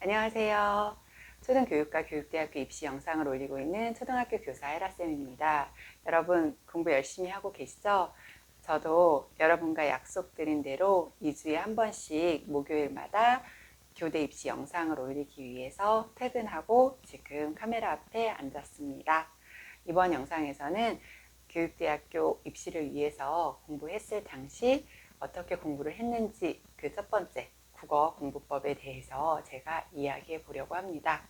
안녕하세요. 초등교육과 교육대학교 입시 영상을 올리고 있는 초등학교 교사 혜라쌤입니다. 여러분 공부 열심히 하고 계시죠? 저도 여러분과 약속드린 대로 2주에 한 번씩 목요일마다 교대 입시 영상을 올리기 위해서 퇴근하고 지금 카메라 앞에 앉았습니다. 이번 영상에서는 교육대학교 입시를 위해서 공부했을 당시 어떻게 공부를 했는지 그 첫 번째 국어 공부법에 대해서 제가 이야기해 보려고 합니다.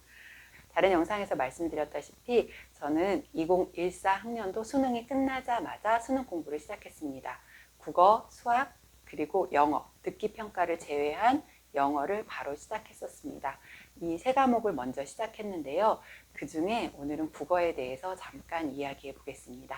다른 영상에서 말씀드렸다시피 저는 2014 학년도 수능이 끝나자마자 수능 공부를 시작했습니다. 국어, 수학, 그리고 영어, 듣기 평가를 제외한 영어를 바로 시작했었습니다. 이 세 과목을 먼저 시작했는데요. 그 중에 오늘은 국어에 대해서 잠깐 이야기해 보겠습니다.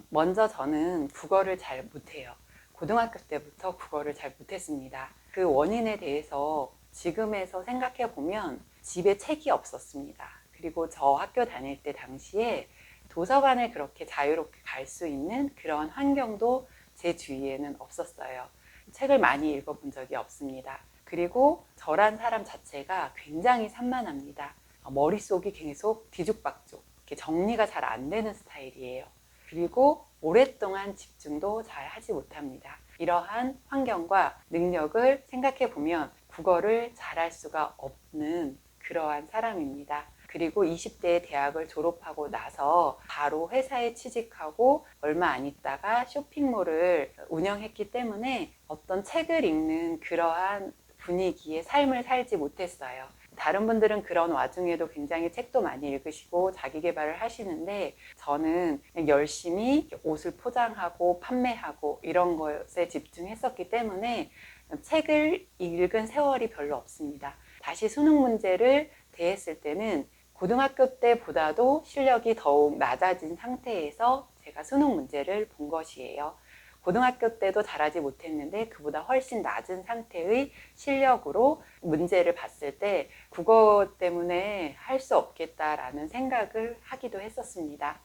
먼저 저는 국어를 잘 못해요. 고등학교 때부터 국어를 잘 못했습니다. 그 원인에 대해서 지금에서 생각해 보면 집에 책이 없었습니다. 그리고 저 학교 다닐 때 당시에 도서관을 그렇게 자유롭게 갈 수 있는 그런 환경도 제 주위에는 없었어요. 책을 많이 읽어본 적이 없습니다. 그리고 저란 사람 자체가 굉장히 산만합니다. 머릿속이 계속 뒤죽박죽, 이렇게 정리가 잘 안 되는 스타일이에요. 그리고 오랫동안 집중도 잘 하지 못합니다. 이러한 환경과 능력을 생각해 보면 국어를 잘할 수가 없는 그러한 사람입니다. 그리고 20대에 대학을 졸업하고 나서 바로 회사에 취직하고 얼마 안 있다가 쇼핑몰을 운영했기 때문에 어떤 책을 읽는 그러한 분위기의 삶을 살지 못했어요. 다른 분들은 그런 와중에도 굉장히 책도 많이 읽으시고 자기 개발을 하시는데 저는 그냥 열심히 옷을 포장하고 판매하고 이런 것에 집중했었기 때문에 책을 읽은 세월이 별로 없습니다. 다시 수능 문제를 대했을 때는 고등학교 때보다도 실력이 더욱 낮아진 상태에서 제가 수능 문제를 본 것이에요. 고등학교 때도 잘하지 못했는데 그보다 훨씬 낮은 상태의 실력으로 문제를 봤을 때 국어 때문에 할 수 없겠다라는 생각을 하기도 했었습니다.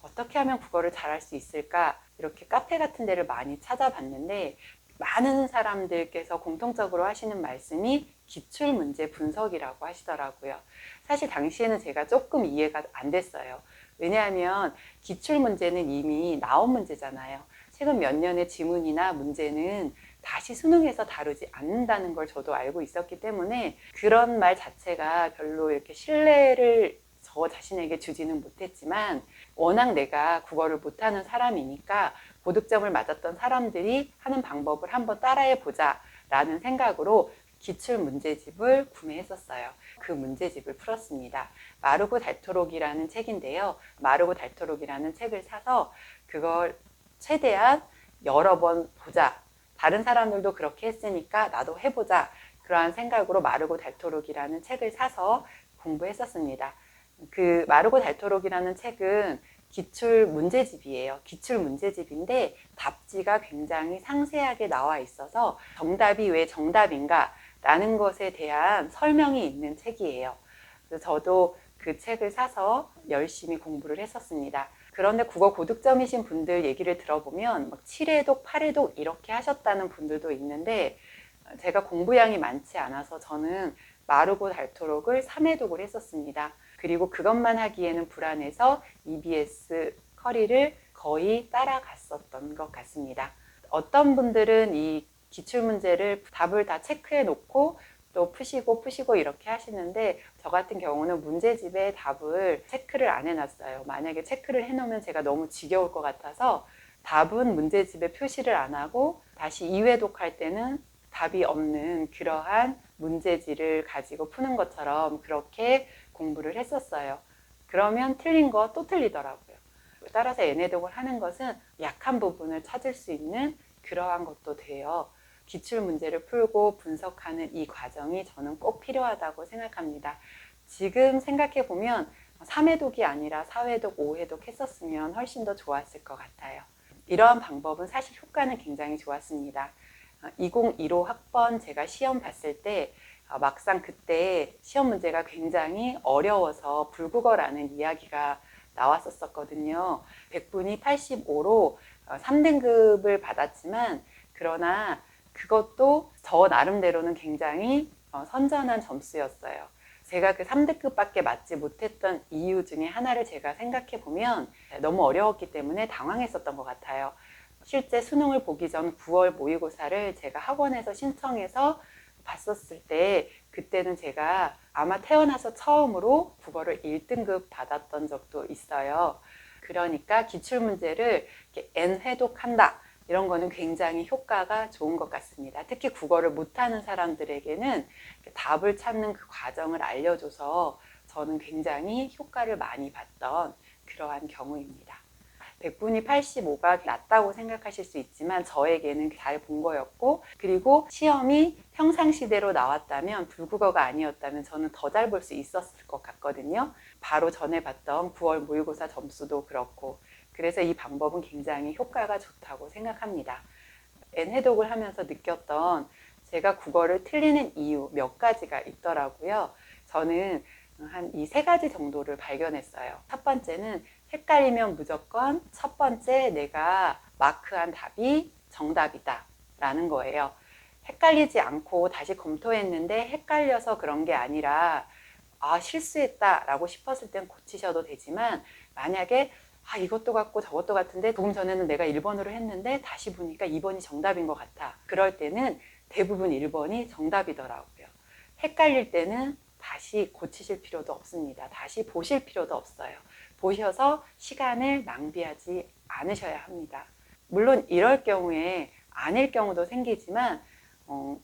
어떻게 하면 국어를 잘할 수 있을까? 이렇게 카페 같은 데를 많이 찾아봤는데 많은 사람들께서 공통적으로 하시는 말씀이 기출문제 분석이라고 하시더라고요. 사실 당시에는 제가 조금 이해가 안 됐어요. 왜냐하면 기출문제는 이미 나온 문제잖아요. 최근 몇 년의 지문이나 문제는 다시 수능에서 다루지 않는다는 걸 저도 알고 있었기 때문에 그런 말 자체가 별로 이렇게 신뢰를 저 자신에게 주지는 못했지만 워낙 내가 국어를 못하는 사람이니까 고득점을 맞았던 사람들이 하는 방법을 한번 따라해 보자 라는 생각으로 기출 문제집을 구매했었어요. 그 문제집을 풀었습니다. 마르고 닳도록이라는 책인데요. 마르고 닳도록이라는 책을 사서 그걸 최대한 여러 번 보자. 다른 사람들도 그렇게 했으니까 나도 해보자. 그러한 생각으로 마르고 닳도록이라는 책을 사서 공부했었습니다. 그 마르고 닳도록이라는 책은 기출 문제집이에요. 기출 문제집인데 답지가 굉장히 상세하게 나와 있어서 정답이 왜 정답인가 라는 것에 대한 설명이 있는 책이에요. 그래서 저도 그 책을 사서 열심히 공부를 했었습니다. 그런데 국어 고득점이신 분들 얘기를 들어보면 7회독, 8회독 이렇게 하셨다는 분들도 있는데 제가 공부량이 많지 않아서 저는 마르고 닳도록을 3회독을 했었습니다. 그리고 그것만 하기에는 불안해서 EBS 커리를 거의 따라갔었던 것 같습니다. 어떤 분들은 이 기출문제를 답을 다 체크해 놓고 또 푸시고 이렇게 하시는데 저 같은 경우는 문제집에 답을 체크를 안 해놨어요. 만약에 체크를 해놓으면 제가 너무 지겨울 것 같아서 답은 문제집에 표시를 안 하고 다시 2회독 할 때는 답이 없는 그러한 문제지를 가지고 푸는 것처럼 그렇게 공부를 했었어요. 그러면 틀린 거 또 틀리더라고요. 따라서 N회독을 하는 것은 약한 부분을 찾을 수 있는 그러한 것도 돼요. 기출문제를 풀고 분석하는 이 과정이 저는 꼭 필요하다고 생각합니다. 지금 생각해보면 3회독이 아니라 4회독, 5회독 했었으면 훨씬 더 좋았을 것 같아요. 이러한 방법은 사실 효과는 굉장히 좋았습니다. 2015 학번 제가 시험 봤을 때 막상 그때 시험 문제가 굉장히 어려워서 불국어라는 이야기가 나왔었거든요. 100분이 85로 3등급을 받았지만 그러나 그것도 저 나름대로는 굉장히 선전한 점수였어요. 제가 그 3등급밖에 맞지 못했던 이유 중에 하나를 제가 생각해 보면 너무 어려웠기 때문에 당황했었던 것 같아요. 실제 수능을 보기 전 9월 모의고사를 제가 학원에서 신청해서 봤었을 때 그때는 제가 아마 태어나서 처음으로 국어를 1등급 받았던 적도 있어요. 그러니까 기출문제를 이렇게 N회독한다. 이런 거는 굉장히 효과가 좋은 것 같습니다. 특히 국어를 못하는 사람들에게는 답을 찾는 그 과정을 알려줘서 저는 굉장히 효과를 많이 봤던 그러한 경우입니다. 100분위 85가 낮다고 생각하실 수 있지만 저에게는 잘 본 거였고, 그리고 시험이 평상시대로 나왔다면, 불국어가 아니었다면 저는 더 잘 볼 수 있었을 것 같거든요. 바로 전에 봤던 9월 모의고사 점수도 그렇고, 그래서 이 방법은 굉장히 효과가 좋다고 생각합니다. N해독을 하면서 느꼈던 제가 국어를 틀리는 이유 몇 가지가 있더라고요. 저는 한 이 세 가지 정도를 발견했어요. 첫 번째는 헷갈리면 무조건 첫 번째 내가 마크한 답이 정답이다 라는 거예요. 헷갈리지 않고 다시 검토했는데 헷갈려서 그런 게 아니라 실수했다 라고 싶었을 땐 고치셔도 되지만, 만약에 이것도 같고 저것도 같은데 조금 전에는 내가 1번으로 했는데 다시 보니까 2번이 정답인 것 같아. 그럴 때는 대부분 1번이 정답이더라고요. 헷갈릴 때는 다시 고치실 필요도 없습니다. 다시 보실 필요도 없어요. 보셔서 시간을 낭비하지 않으셔야 합니다. 물론 이럴 경우에 아닐 경우도 생기지만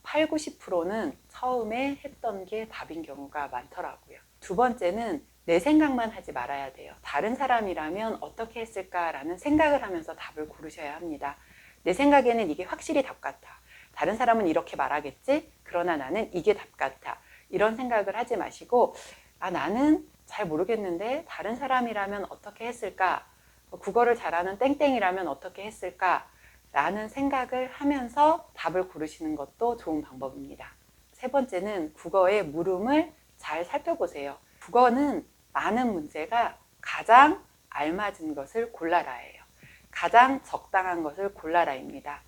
8, 90%는 처음에 했던 게 답인 경우가 많더라고요. 두 번째는 내 생각만 하지 말아야 돼요. 다른 사람이라면 어떻게 했을까라는 생각을 하면서 답을 고르셔야 합니다. 내 생각에는 이게 확실히 답 같아. 다른 사람은 이렇게 말하겠지? 그러나 나는 이게 답 같아. 이런 생각을 하지 마시고, 나는 잘 모르겠는데 다른 사람이라면 어떻게 했을까? 국어를 잘하는 땡땡이라면 어떻게 했을까? 라는 생각을 하면서 답을 고르시는 것도 좋은 방법입니다. 세 번째는 국어의 물음을 잘 살펴보세요. 국어는 많은 문제가 가장 알맞은 것을 골라라예요. 가장 적당한 것을 골라라입니다.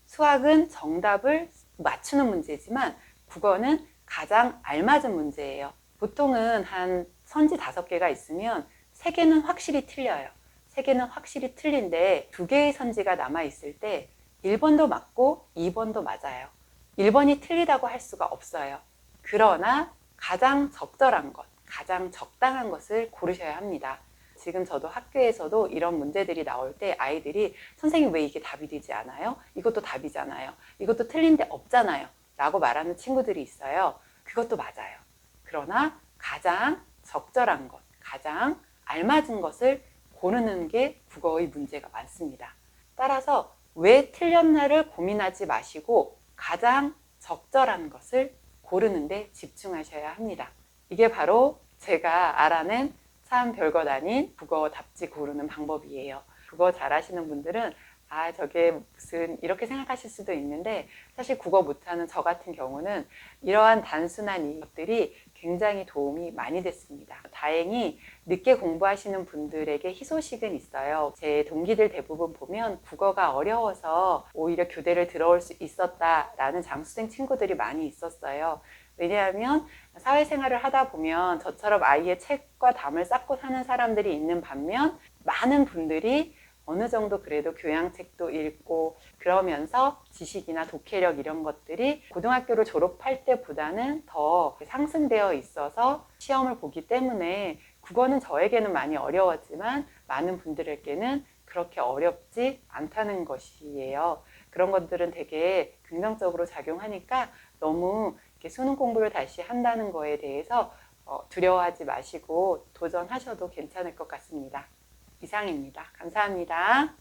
수학은 정답을 맞추는 문제지만 국어는 가장 알맞은 문제예요. 보통은 한 선지 5개가 있으면 3개는 확실히 틀려요. 3개는 확실히 틀린데 2개의 선지가 남아있을 때 1번도 맞고 2번도 맞아요. 1번이 틀리다고 할 수가 없어요. 그러나 가장 적절한 것, 가장 적당한 것을 고르셔야 합니다. 지금 저도 학교에서도 이런 문제들이 나올 때 아이들이 선생님 왜 이게 답이 되지 않아요? 이것도 답이잖아요. 이것도 틀린 데 없잖아요. 라고 말하는 친구들이 있어요. 그것도 맞아요. 그러나 가장 적절한 것, 가장 알맞은 것을 고르는 게 국어의 문제가 많습니다. 따라서 왜 틀렸나를 고민하지 마시고 가장 적절한 것을 고르는 데 집중하셔야 합니다. 이게 바로 제가 알아낸 참 별것 아닌 국어 답지 고르는 방법이에요. 국어 잘하시는 분들은 저게 무슨 이렇게 생각하실 수도 있는데, 사실 국어 못하는 저 같은 경우는 이러한 단순한 이것들이 굉장히 도움이 많이 됐습니다. 다행히 늦게 공부하시는 분들에게 희소식은 있어요. 제 동기들 대부분 보면 국어가 어려워서 오히려 교대를 들어올 수 있었다라는 장수생 친구들이 많이 있었어요. 왜냐하면 사회생활을 하다 보면 저처럼 아이의 책과 담을 쌓고 사는 사람들이 있는 반면, 많은 분들이 어느 정도 그래도 교양책도 읽고 그러면서 지식이나 독해력 이런 것들이 고등학교를 졸업할 때보다는 더 상승되어 있어서 시험을 보기 때문에 국어는 저에게는 많이 어려웠지만 많은 분들에게는 그렇게 어렵지 않다는 것이에요. 그런 것들은 되게 긍정적으로 작용하니까 너무 이렇게 수능 공부를 다시 한다는 거에 대해서 두려워하지 마시고 도전하셔도 괜찮을 것 같습니다. 이상입니다. 감사합니다.